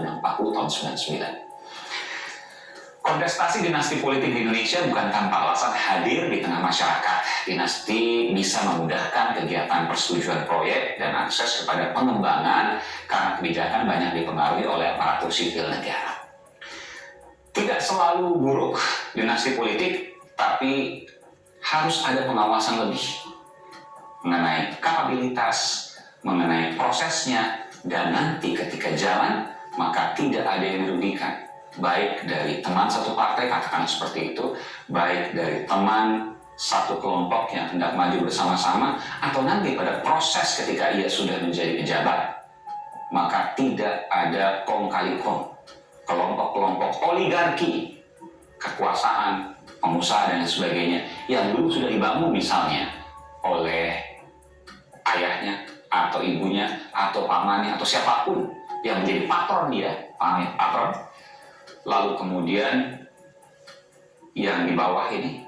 Undang-Undang 40 tahun 99. Kontestasi dinasti politik di Indonesia bukan tanpa alasan hadir di tengah masyarakat. Dinasti bisa memudahkan kegiatan persetujuan proyek dan akses kepada pengembangan karena kebijakan banyak dipengaruhi oleh aparatur sipil negara. Tidak selalu buruk dinasti politik, tapi harus ada pengawasan lebih mengenai kapabilitas, mengenai prosesnya, dan nanti ketika jalan, maka tidak ada yang dirugikan. Baik dari teman satu partai, katakan seperti itu, baik dari teman satu kelompok yang hendak maju bersama-sama, atau nanti pada proses ketika ia sudah menjadi pejabat, maka tidak ada kong kali kong, kelompok-kelompok oligarki, kekuasaan, pengusaha dan sebagainya, yang dulu sudah dibangun misalnya oleh ayahnya, atau ibunya, atau pamannya, atau siapapun yang menjadi patron dia, patron. Lalu kemudian yang di bawah ini,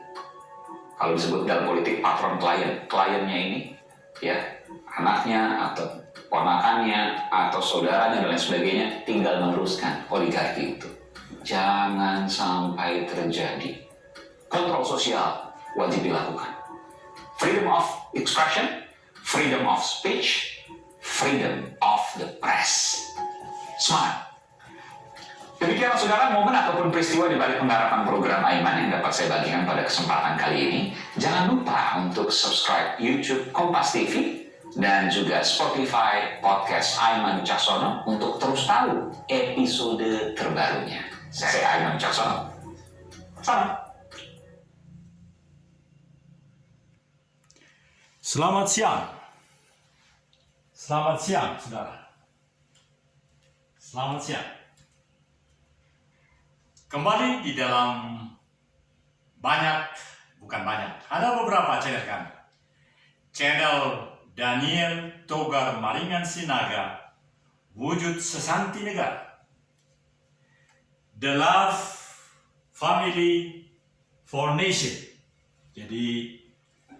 kalau disebut dalam politik patron kliennya ini, ya anaknya atau ponakannya atau saudaranya dan lain sebagainya tinggal meneruskan oligarki itu. Jangan sampai terjadi. Kontrol sosial wajib dilakukan. Freedom of expression, freedom of speech, freedom of the press. Semangat! Demikianlah saudara momen ataupun peristiwa di balik penggarapan program Aiman yang dapat saya bagikan pada kesempatan kali ini. Jangan lupa untuk subscribe YouTube Kompas TV dan juga Spotify podcast Aiman Wicaksono untuk terus tahu episode terbarunya. Saya Aiman Wicaksono. Salam. Selamat siang. Selamat siang, saudara. Selamat siang. Kembali di dalam ada beberapa channel kami. Channel Daniel Togar Maringan Sinaga, Wujud Sesanti Negara. The Love Family for Nation. Jadi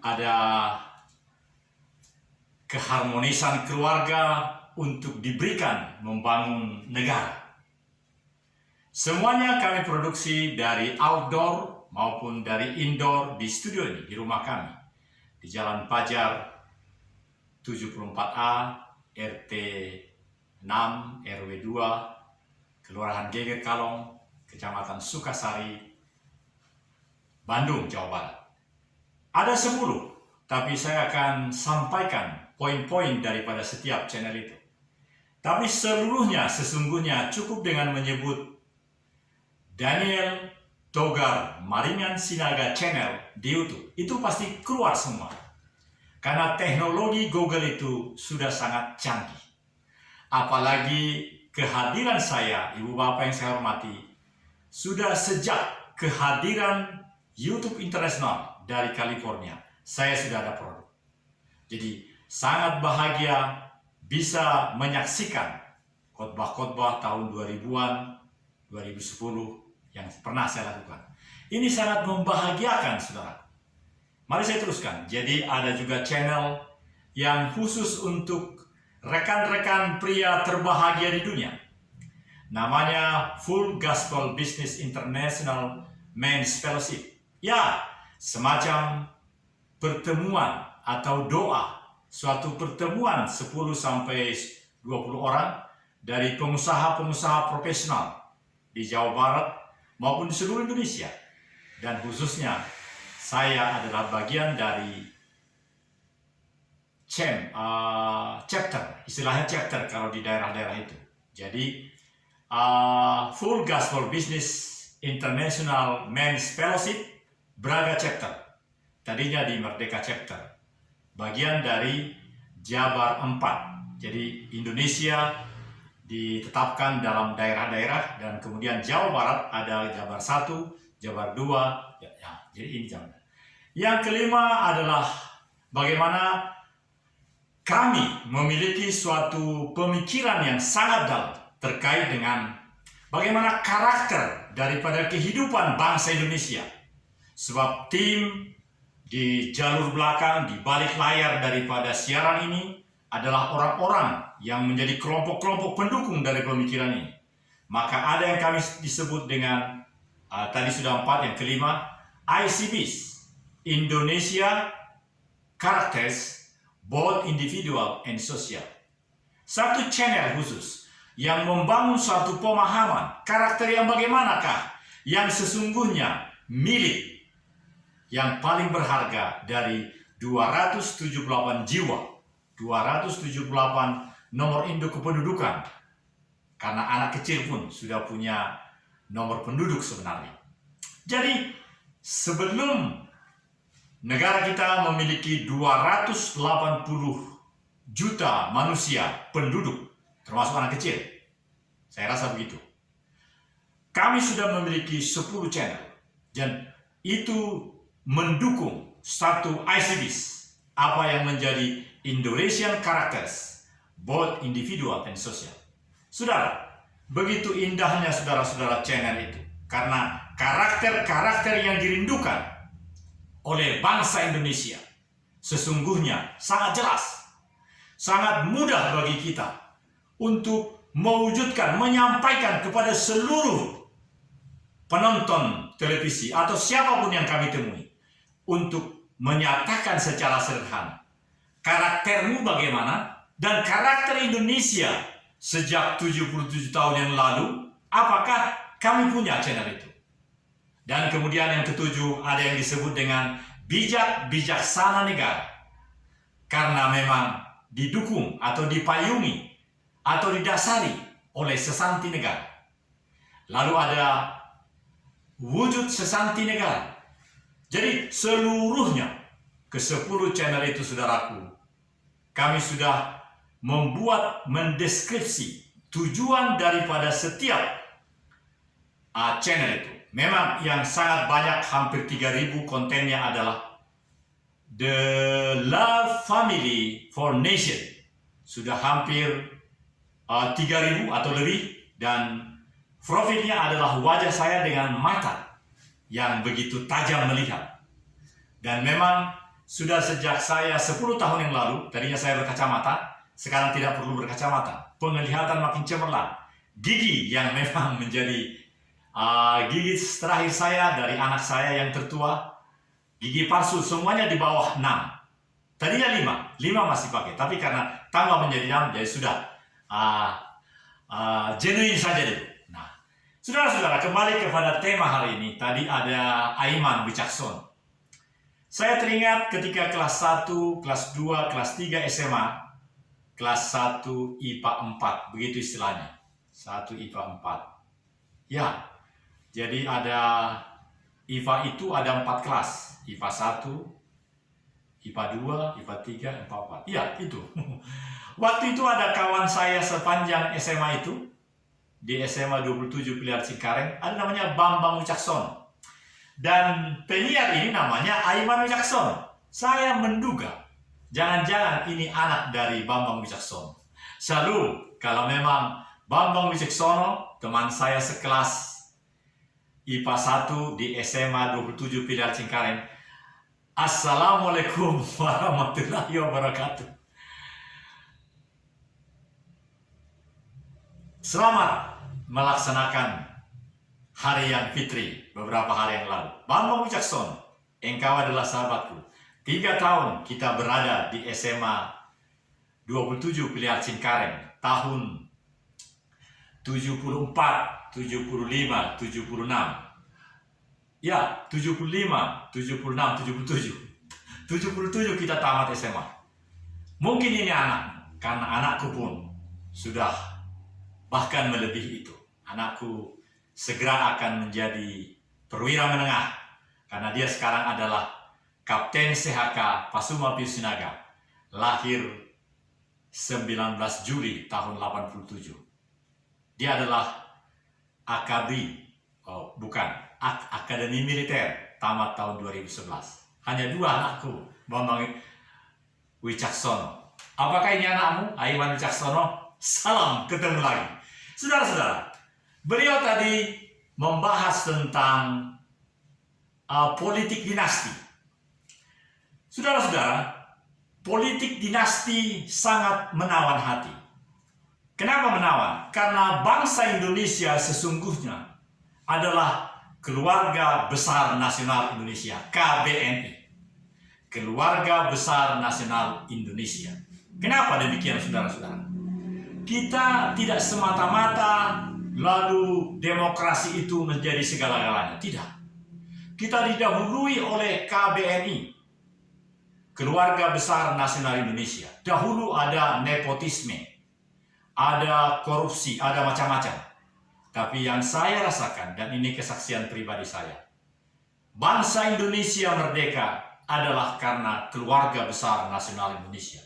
ada keharmonisan keluarga untuk diberikan membangun negara. Semuanya kami produksi dari outdoor maupun dari indoor di studio ini, di rumah kami. Di Jalan Pajar 74A, RT 6, RW 2, Kelurahan Geger Kalong, Kecamatan Sukasari, Bandung, Jawa Barat. Ada 10, tapi saya akan sampaikan poin-poin daripada setiap channel itu. Tapi seluruhnya sesungguhnya cukup dengan menyebut Daniel Togar Maringan Sinaga Channel di YouTube. Itu pasti keluar semua. Karena teknologi Google itu sudah sangat canggih. Apalagi kehadiran saya, Ibu Bapak yang saya hormati, sudah sejak kehadiran YouTube Internasional dari California, saya sudah ada produk. Jadi sangat bahagia bisa menyaksikan khotbah-khotbah tahun 2000-an, 2010 yang pernah saya lakukan. Ini sangat membahagiakan, saudara. Mari saya teruskan. Jadi ada juga channel yang khusus untuk rekan-rekan pria terbahagia di dunia. Namanya Full Gospel Business International Men's Fellowship. Ya, semacam pertemuan atau doa, suatu pertemuan 10-20 orang dari pengusaha-pengusaha profesional di Jawa Barat maupun di seluruh Indonesia. Dan khususnya saya adalah bagian dari chapter, istilahnya chapter kalau di daerah-daerah itu. Jadi Full Gospel Business International Men's Fellowship Braga Chapter, tadinya di Merdeka Chapter, bagian dari Jabar 4. Jadi Indonesia ditetapkan dalam daerah-daerah, dan kemudian Jawa Barat ada Jabar 1, Jabar 2, jadi ini Jawa. Yang kelima adalah bagaimana kami memiliki suatu pemikiran yang sangat dalam terkait dengan bagaimana karakter daripada kehidupan bangsa Indonesia. Sebab tim di jalur belakang, di balik layar daripada siaran ini adalah orang-orang yang menjadi kelompok-kelompok pendukung dari pemikiran ini. Maka ada yang kami disebut dengan tadi sudah 4, yang kelima ICBs, Indonesia Characters, both individual and social. Satu channel khusus yang membangun suatu pemahaman karakter yang bagaimanakah yang sesungguhnya milik yang paling berharga dari 278 jiwa, 278 nomor induk kependudukan. Karena anak kecil pun sudah punya nomor penduduk sebenarnya. Jadi sebelum negara kita memiliki 280 juta manusia penduduk, termasuk anak kecil, saya rasa begitu, kami sudah memiliki 10 channel, dan itu mendukung satu ICBs, apa yang menjadi Indonesian Characters, both individual and social. Saudara, begitu indahnya saudara-saudara channel itu, karena karakter-karakter yang dirindukan oleh bangsa Indonesia sesungguhnya sangat jelas, sangat mudah bagi kita untuk mewujudkan, menyampaikan kepada seluruh penonton televisi atau siapapun yang kami temui, untuk menyatakan secara sederhana karaktermu bagaimana dan karakter Indonesia sejak 77 tahun yang lalu, apakah kami punya channel itu. Dan kemudian yang ketujuh, ada yang disebut dengan bijak bijaksana negara, karena memang didukung atau dipayungi atau didasari oleh sesanti negara. Lalu ada wujud sesanti negara. Jadi seluruhnya ke-10 channel itu, saudaraku, kami sudah membuat mendeskripsi tujuan daripada setiap channel itu. Memang yang sangat banyak, hampir 3.000 kontennya adalah The Love Family for Nation. Sudah hampir 3.000 atau lebih, dan profilnya adalah wajah saya dengan mata yang begitu tajam melihat. Dan memang sudah sejak saya 10 tahun yang lalu, tadinya saya berkacamata, sekarang tidak perlu berkacamata. Penglihatan makin cemerlang. Gigi yang memang menjadi gigi terakhir saya dari anak saya yang tertua, gigi palsu semuanya di bawah 6. Tadinya 5 masih pakai, tapi karena tambah menjadi 6, jadi sudah genuine saja dulu. Nah, saudara-saudara, kembali kepada tema hari ini. Tadi ada Aiman Wicaksono. Saya teringat ketika kelas 1, kelas 2, kelas 3 SMA, kelas 1 IPA 4, begitu istilahnya. 1 IPA 4. Ya, jadi ada IPA itu ada 4 kelas. IPA 1, IPA 2, IPA 3, IPA 4. Iya, itu. Waktu itu ada kawan saya sepanjang SMA itu, di SMA 27 Pilihan Cengkareng, ada namanya Bambang Wicaksono. Dan penyiar ini namanya Aiman Wicaksono. Saya menduga, jangan-jangan ini anak dari Bambang Wicaksono. Selalu, kalau memang Bambang Wicaksono, teman saya sekelas IPA 1 di SMA 27 Pilihan Cengkareng, Assalamualaikum warahmatullahi wabarakatuh. Selamat melaksanakan Hari yang Fitri beberapa hari yang lalu. Bambang Wicaksono, engkau adalah sahabatku. 3 tahun kita berada di SMA 27 Pilihan Cengkareng, tahun 74, 75, 76. Ya, 75, 76, 77. 77 kita tamat SMA. Mungkin ini anak, karena anakku pun sudah bahkan melebihi itu. Anakku segera akan menjadi perwira menengah, karena dia sekarang adalah Kapten CHK Pasuma Piusinaga, lahir 19 Juli tahun 87. Dia adalah Akademi Militer, tamat tahun 2011. Hanya 2 anakku, Bambang Wicaksono. Apakah ini anakmu, Aiman Wicaksono? Salam, ketemu lagi. Saudara-saudara, beliau tadi membahas tentang politik dinasti. Saudara-saudara, politik dinasti sangat menawan hati. Kenapa menawan? Karena bangsa Indonesia sesungguhnya adalah Keluarga Besar Nasional Indonesia, KBNI. Keluarga Besar Nasional Indonesia. Kenapa demikian, saudara-saudara? Kita tidak semata-mata lalu demokrasi itu menjadi segala-galanya. Tidak. Kita didahului oleh KBNI, Keluarga Besar Nasional Indonesia. Dahulu ada nepotisme, ada korupsi, ada macam-macam. Tapi yang saya rasakan, dan ini kesaksian pribadi saya, bangsa Indonesia merdeka adalah karena Keluarga Besar Nasional Indonesia.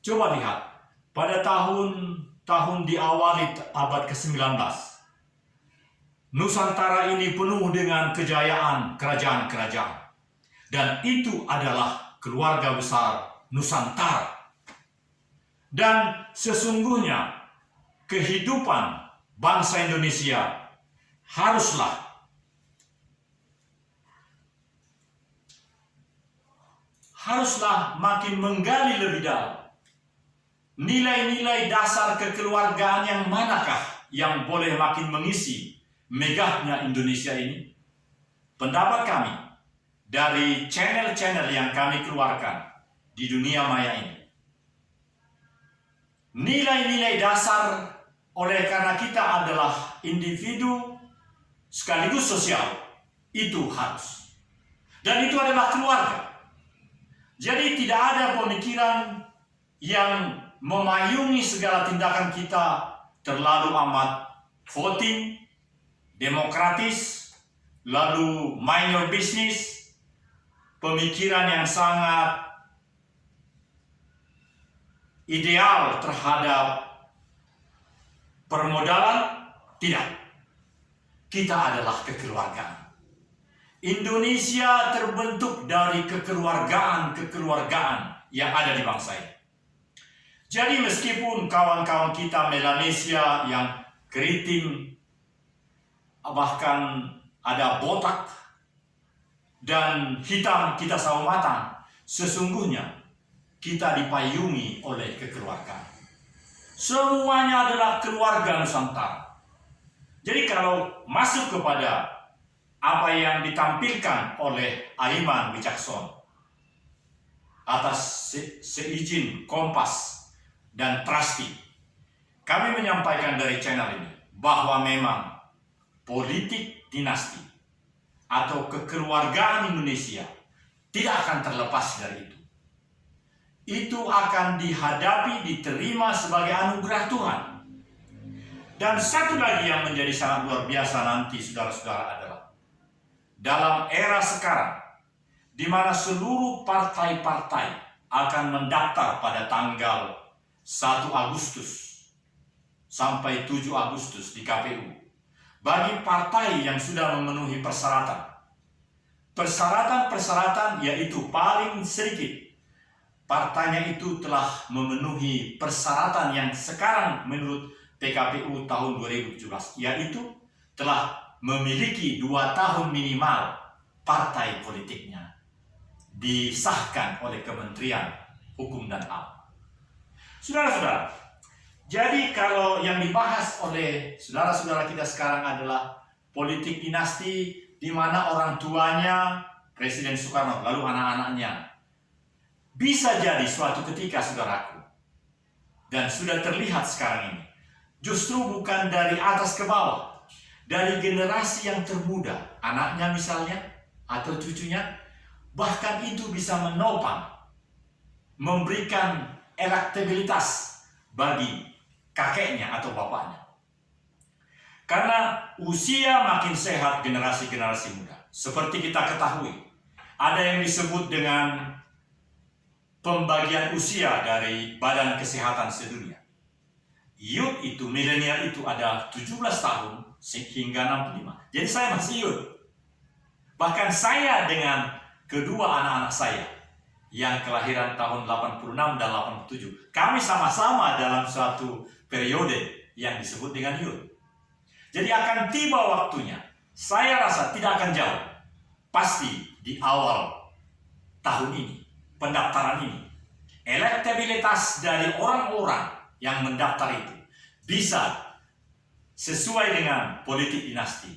Coba lihat, pada tahun diawali abad ke-19, Nusantara ini penuh dengan kejayaan kerajaan-kerajaan. Dan itu adalah Keluarga Besar Nusantara. Dan sesungguhnya kehidupan bangsa Indonesia haruslah makin menggali lebih dalam. Nilai-nilai dasar kekeluargaan yang manakah yang boleh makin mengisi megahnya Indonesia ini? Pendapat kami dari channel-channel yang kami keluarkan di dunia maya ini, nilai-nilai dasar oleh karena kita adalah individu sekaligus sosial, itu harus. Dan itu adalah keluarga. Jadi tidak ada pemikiran yang memayungi segala tindakan kita terlalu amat voting, demokratis, lalu mind your business, pemikiran yang sangat ideal terhadap permodalan. Tidak. Kita adalah kekeluargaan. Indonesia terbentuk dari kekeluargaan yang ada di bangsa ini. Jadi meskipun kawan-kawan kita Melanesia yang keriting, bahkan ada botak dan hitam, kita sawo matang, sesungguhnya kita dipayungi oleh kekeluargaan. Semuanya adalah keluarga Nusantara. Jadi kalau masuk kepada apa yang ditampilkan oleh Aiman Wicaksono atas seizin Kompas dan Trasti, kami menyampaikan dari channel ini bahwa memang politik dinasti atau kekeluargaan Indonesia tidak akan terlepas dari itu. Itu akan dihadapi, diterima sebagai anugerah Tuhan. Dan satu lagi yang menjadi sangat luar biasa nanti, saudara-saudara, adalah dalam era sekarang, di mana seluruh partai-partai akan mendaftar pada tanggal 1 Agustus sampai 7 Agustus di KPU. Bagi partai yang sudah memenuhi persyaratan yaitu paling sedikit, partainya itu telah memenuhi persyaratan yang sekarang menurut PKPU tahun 2017, yaitu telah memiliki 2 tahun minimal partai politiknya disahkan oleh Kementerian Hukum dan HAM. Saudara-saudara, jadi kalau yang dibahas oleh saudara-saudara kita sekarang adalah politik dinasti, di mana orang tuanya Presiden Soekarno, lalu anak-anaknya, bisa jadi suatu ketika, saudaraku, dan sudah terlihat sekarang ini, justru bukan dari atas ke bawah, dari generasi yang termuda, anaknya misalnya, atau cucunya, bahkan itu bisa menopang, memberikan elektabilitas bagi kakeknya atau bapaknya. Karena usia makin sehat generasi-generasi muda. Seperti kita ketahui, ada yang disebut dengan pembagian usia dari Badan Kesehatan Sedunia. Youth itu, milenial itu ada 17 tahun hingga 65. Jadi saya masih youth. Bahkan saya dengan kedua anak-anak saya yang kelahiran tahun 86 dan 87, kami sama-sama dalam suatu periode yang disebut dengan youth. Jadi akan tiba waktunya, saya rasa tidak akan jauh, pasti di awal tahun ini, pendaftaran ini, elektabilitas dari orang-orang yang mendaftar itu bisa sesuai dengan politik dinasti.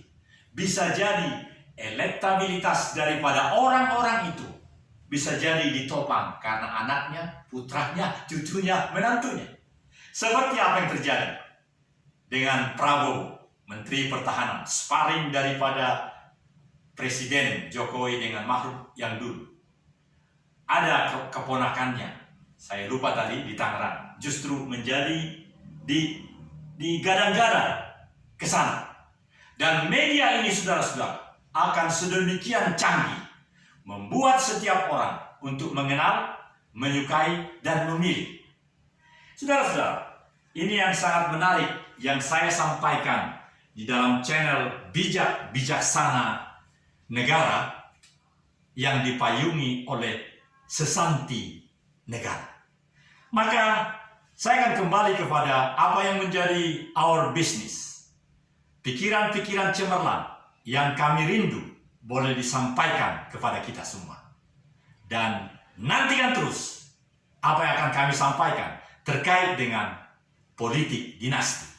Bisa jadi elektabilitas daripada orang-orang itu bisa jadi ditopang karena anaknya, putranya, cucunya, menantunya. Seperti apa yang terjadi dengan Prabowo, Menteri Pertahanan, sparring daripada Presiden Jokowi dengan Mahfud yang dulu. Ada keponakannya, saya lupa tadi, di Tangerang, justru menjadi digadang-gadang ke sana. Dan media ini, saudara-saudara, akan sedemikian canggih membuat setiap orang untuk mengenal, menyukai, dan memilih. Saudara-saudara, ini yang sangat menarik yang saya sampaikan di dalam channel Bijak Bijaksana Negara yang dipayungi oleh Sesanti Negara. Maka saya akan kembali kepada apa yang menjadi our business. Pikiran-pikiran cemerlang yang kami rindu boleh disampaikan kepada kita semua. Dan nantikan terus apa yang akan kami sampaikan terkait dengan politik dinasti.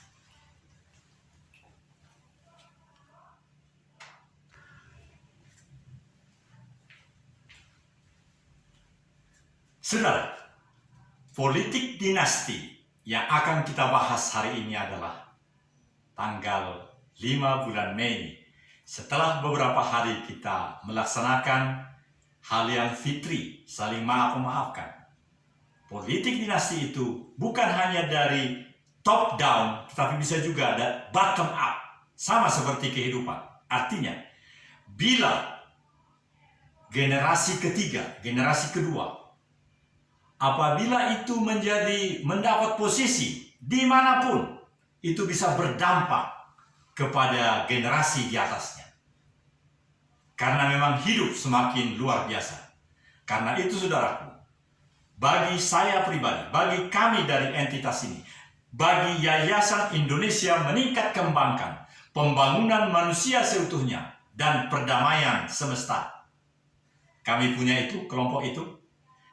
Saudara, politik dinasti yang akan kita bahas hari ini adalah tanggal 5 bulan Mei. Setelah beberapa hari kita melaksanakan Halian Fitri, saling maaf-memaafkan. Politik dinasti itu bukan hanya dari top down, tetapi bisa juga ada bottom up. Sama seperti kehidupan. Artinya, bila generasi ketiga, generasi kedua, apabila itu mendapat posisi dimanapun, itu bisa berdampak kepada generasi di atasnya. Karena memang hidup semakin luar biasa. Karena itu, saudaraku, bagi saya pribadi, bagi kami dari entitas ini, bagi Yayasan Indonesia Meningkat Kembangkan Pembangunan Manusia Seutuhnya dan Perdamaian Semesta, kami punya itu, kelompok itu,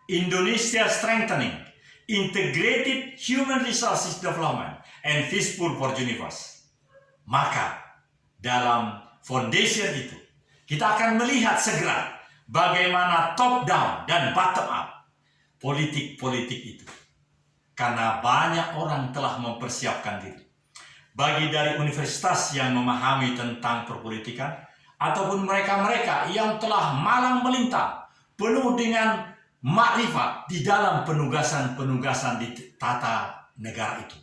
Indonesia Strengthening Integrated Human Resources Development and Peaceful for Universe. Maka dalam foundation itu kita akan melihat segera bagaimana top down dan bottom up politik-politik itu. Karena banyak orang telah mempersiapkan diri. Bagi dari universitas yang memahami tentang perpolitikan, ataupun mereka-mereka yang telah malang melintang penuh dengan makrifat di dalam penugasan-penugasan di tata negara itu.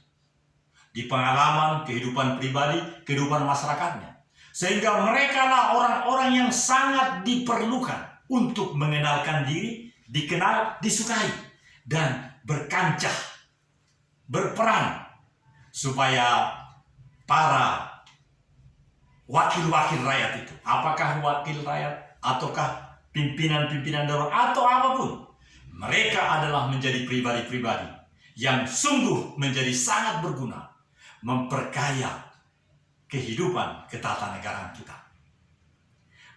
Di pengalaman, kehidupan pribadi, kehidupan masyarakatnya. Sehingga mereka lah orang-orang yang sangat diperlukan untuk mengenalkan diri, dikenal, disukai, dan berkancah, berperan, supaya para wakil-wakil rakyat itu, apakah wakil rakyat, ataukah pimpinan-pimpinan daerah, atau apapun, mereka adalah menjadi pribadi-pribadi yang sungguh menjadi sangat berguna, memperkaya kehidupan ketatanegaraan kita.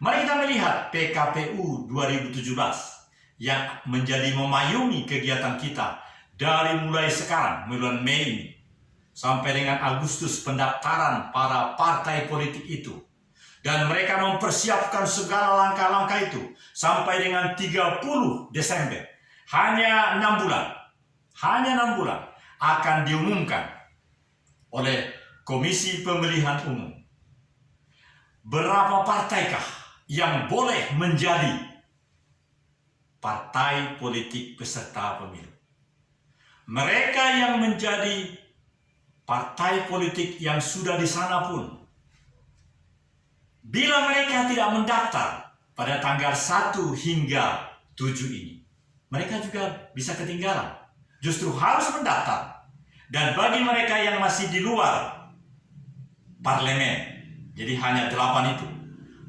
Mari kita melihat PKPU 2017 yang menjadi memayungi kegiatan kita dari mulai sekarang, bulan Mei ini, sampai dengan Agustus pendaftaran para partai politik itu. Dan mereka mempersiapkan segala langkah-langkah itu sampai dengan 30 Desember. Hanya 6 bulan. Hanya 6 bulan akan diumumkan oleh Komisi Pemilihan Umum. Berapa partaikah yang boleh menjadi partai politik peserta pemilu? Mereka yang menjadi partai politik yang sudah di sana pun, bila mereka tidak mendaftar pada tanggal 1 hingga 7 ini, mereka juga bisa ketinggalan. Justru harus mendaftar. Dan bagi mereka yang masih di luar parlemen, jadi hanya 8 itu,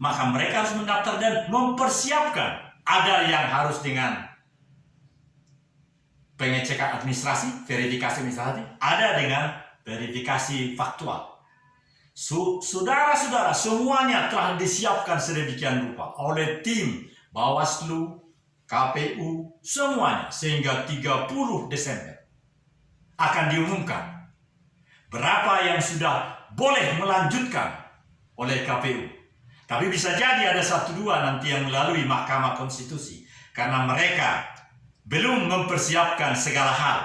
maka mereka harus mendaftar dan mempersiapkan. Ada yang harus dengan pengecekan administrasi, verifikasi administratif, ada dengan verifikasi faktual. Saudara-saudara, semuanya telah disiapkan sedemikian rupa oleh tim Bawaslu, KPU, semuanya, sehingga 30 Desember akan diumumkan. berapa yang sudah boleh melanjutkan oleh KPU. Tapi bisa jadi ada 1-2 nanti yang melalui Mahkamah Konstitusi karena mereka belum mempersiapkan segala hal.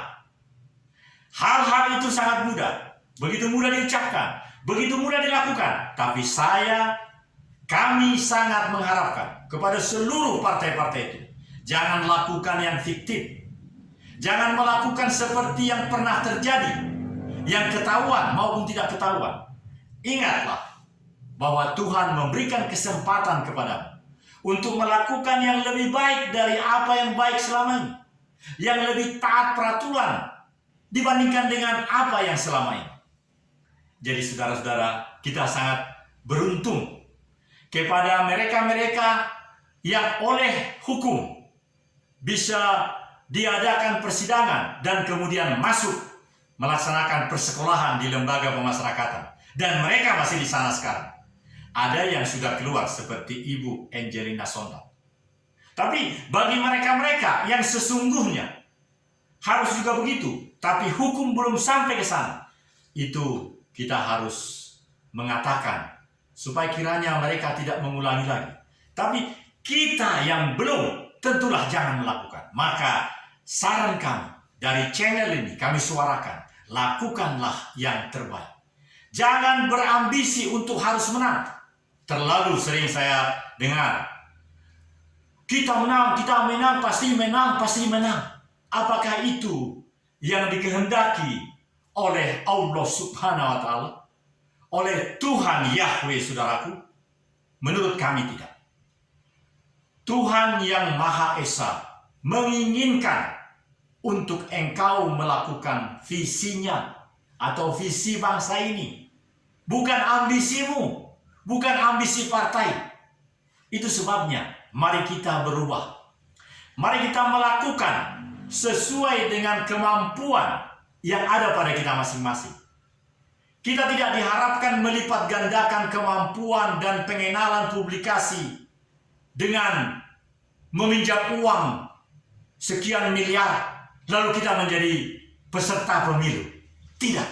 Hal-hal itu sangat mudah, begitu mudah diucapkan, begitu mudah dilakukan. Tapi kami sangat mengharapkan kepada seluruh partai-partai itu, jangan lakukan yang fiktif. Jangan melakukan seperti yang pernah terjadi, yang ketahuan maupun tidak ketahuan. Ingatlah bahwa Tuhan memberikan kesempatan kepadamu untuk melakukan yang lebih baik dari apa yang baik selama ini, yang lebih taat peraturan dibandingkan dengan apa yang selama ini. Jadi saudara-saudara, kita sangat beruntung kepada mereka-mereka yang oleh hukum bisa diadakan persidangan dan kemudian masuk melaksanakan persekolahan di lembaga pemasyarakatan. Dan mereka masih di sana sekarang. Ada yang sudah keluar seperti Ibu Angelina Sondang. Tapi bagi mereka-mereka yang sesungguhnya harus juga begitu, tapi hukum belum sampai ke sana. Itu kita harus mengatakan supaya kiranya mereka tidak mengulangi lagi. Tapi kita yang belum, tentulah jangan melakukan. Maka saran kami dari channel ini kami suarakan, lakukanlah yang terbaik. Jangan berambisi untuk harus menang. Terlalu sering saya dengar, kita menang, pasti menang. Apakah itu yang dikehendaki oleh Allah Subhanahu wa Ta'ala? Oleh Tuhan Yahweh, saudaraku? Menurut kami tidak. Tuhan yang Maha Esa menginginkan untuk engkau melakukan visinya atau visi bangsa ini. Bukan ambisimu, bukan ambisi partai. Itu sebabnya mari kita berubah. Mari kita melakukan sesuai dengan kemampuan yang ada pada kita masing-masing. Kita tidak diharapkan melipat gandakan kemampuan dan pengenalan publikasi dengan meminjam uang sekian miliar, lalu kita menjadi peserta pemilu. Tidak.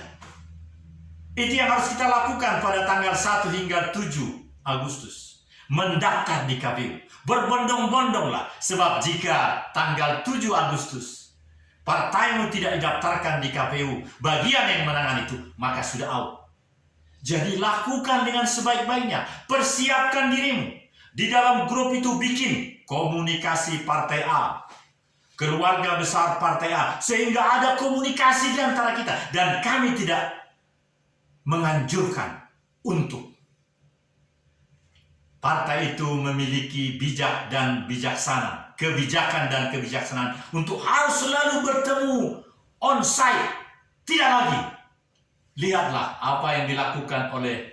Itu yang harus kita lakukan pada tanggal 1 hingga 7 Agustus. Mendaftar di KPU. Berbondong-bondonglah. Sebab jika tanggal 7 Agustus partaimu tidak didaftarkan di KPU, bagian yang menangan itu, maka sudah out. Jadi lakukan dengan sebaik-baiknya. Persiapkan dirimu. Di dalam grup itu bikin komunikasi partai A, keluarga besar partai A, sehingga ada komunikasi di antara kita. Dan kami tidak menganjurkan untuk partai itu memiliki bijak dan bijaksana, kebijakan dan kebijaksanaan untuk harus selalu bertemu on-site. Tidak lagi. Lihatlah apa yang dilakukan oleh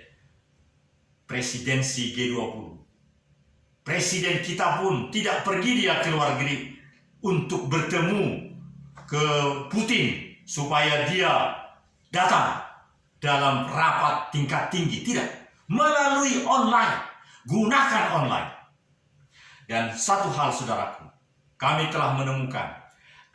presidensi G20. Presiden kita pun tidak pergi dia ke luar negeri untuk bertemu ke Putin supaya dia datang dalam rapat tingkat tinggi. Tidak. Melalui online. Gunakan online. Dan satu hal, saudaraku, kami telah menemukan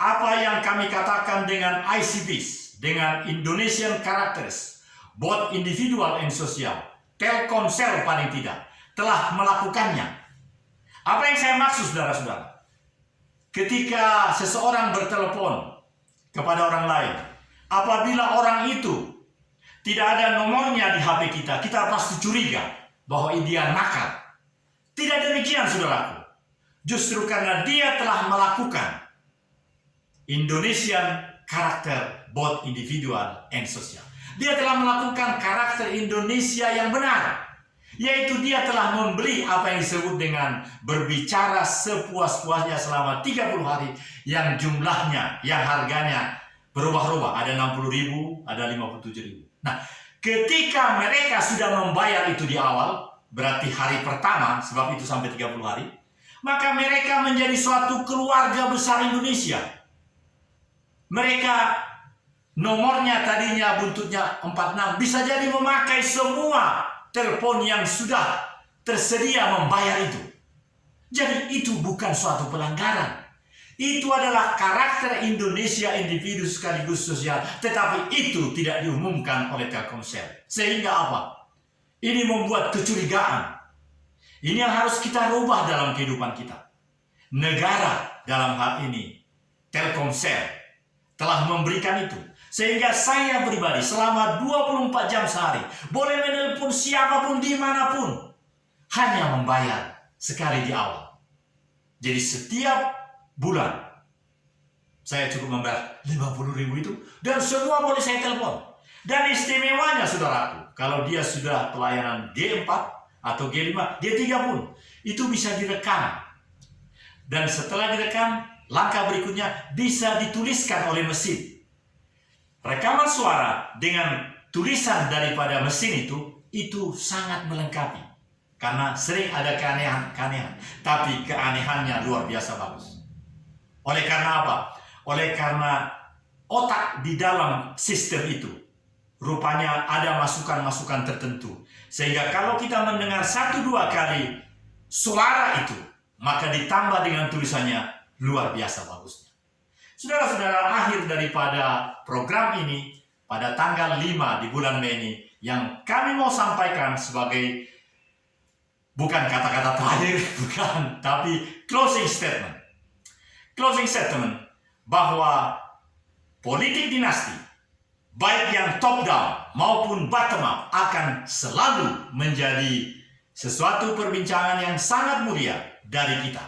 apa yang kami katakan dengan ICBs, dengan Indonesian Characters, both individual and social, Telkomsel paling tidak, telah melakukannya. Apa yang saya maksud, saudara-saudara? Ketika seseorang bertelepon kepada orang lain, apabila orang itu tidak ada nomornya di HP kita, kita pasti curiga bahwa dia nakal. Tidak demikian, saudaraku. Justru karena dia telah melakukan Indonesian Character, both individual and social. Dia telah melakukan karakter Indonesia yang benar. Yaitu dia telah membeli apa yang disebut dengan berbicara sepuas-puasnya selama 30 hari. Yang jumlahnya, yang harganya berubah-ubah. Ada 60.000, ada 57.000. Nah, ketika mereka sudah membayar itu di awal, berarti hari pertama, sebab itu sampai 30 hari, maka mereka menjadi suatu keluarga besar Indonesia. Mereka nomornya tadinya buntutnya 46, bisa jadi memakai semua telepon yang sudah tersedia membayar itu. Jadi itu bukan suatu pelanggaran. Itu adalah karakter Indonesia individu sekaligus sosial, tetapi itu tidak diumumkan oleh Telkomsel. Sehingga apa? Ini membuat kecurigaan. Ini yang harus kita rubah dalam kehidupan kita. Negara dalam hal ini, Telkomsel, telah memberikan itu. Sehingga saya pribadi selama 24 jam sehari, boleh menelpon siapapun dimanapun, hanya membayar sekali di awal. Jadi setiap bulan saya cukup membayar 50.000 itu, dan semua boleh saya telepon. Dan istimewanya saudaraku, kalau dia sudah pelayanan G4 atau G5, G3 pun itu bisa direkam. Dan setelah direkam, langkah berikutnya bisa dituliskan oleh mesin. Rekaman suara dengan tulisan daripada mesin itu sangat melengkapi. Karena sering ada keanehan-keanehan, tapi keanehannya luar biasa bagus. Oleh karena apa? Oleh karena otak di dalam sistem itu rupanya ada masukan-masukan tertentu. Sehingga kalau kita mendengar 1-2 kali suara itu, maka ditambah dengan tulisannya, luar biasa bagusnya. Saudara-saudara, akhir daripada program ini pada tanggal 5 di bulan Mei ini, yang kami mau sampaikan sebagai bukan kata-kata terakhir, bukan, tapi closing statement. Closing statement bahwa politik dinasti, baik yang top down maupun bottom up, akan selalu menjadi sesuatu perbincangan yang sangat mulia dari kita.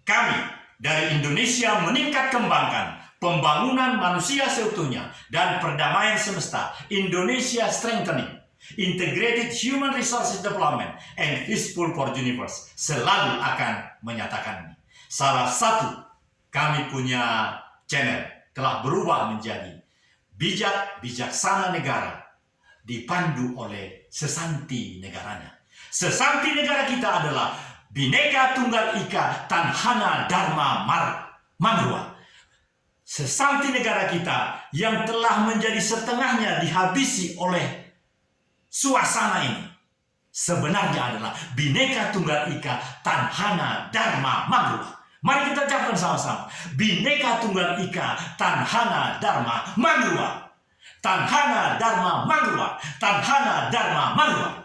Kami dari Indonesia meningkat kembangkan pembangunan manusia seutuhnya dan perdamaian semesta, Indonesia Strengthening, Integrated Human Resources Development, and Peaceful for Universe, selalu akan menyatakan ini. Salah satu, kami punya channel telah berubah menjadi Bijak Bijaksana Negara, dipandu oleh sesanti negaranya. Sesanti negara kita adalah Bhinneka Tunggal Ika Tanhana Dharma Mangruwa. Sesanti negara kita yang telah menjadi setengahnya dihabisi oleh suasana ini, sebenarnya adalah Bhinneka Tunggal Ika Tanhana Dharma Mangruwa. Mari kita ucapkan sama-sama. Bhinneka Tunggal Ika Tanhana Dharma Mangruwa. Tanhana Dharma Mangruwa. Tanhana Dharma Mangruwa.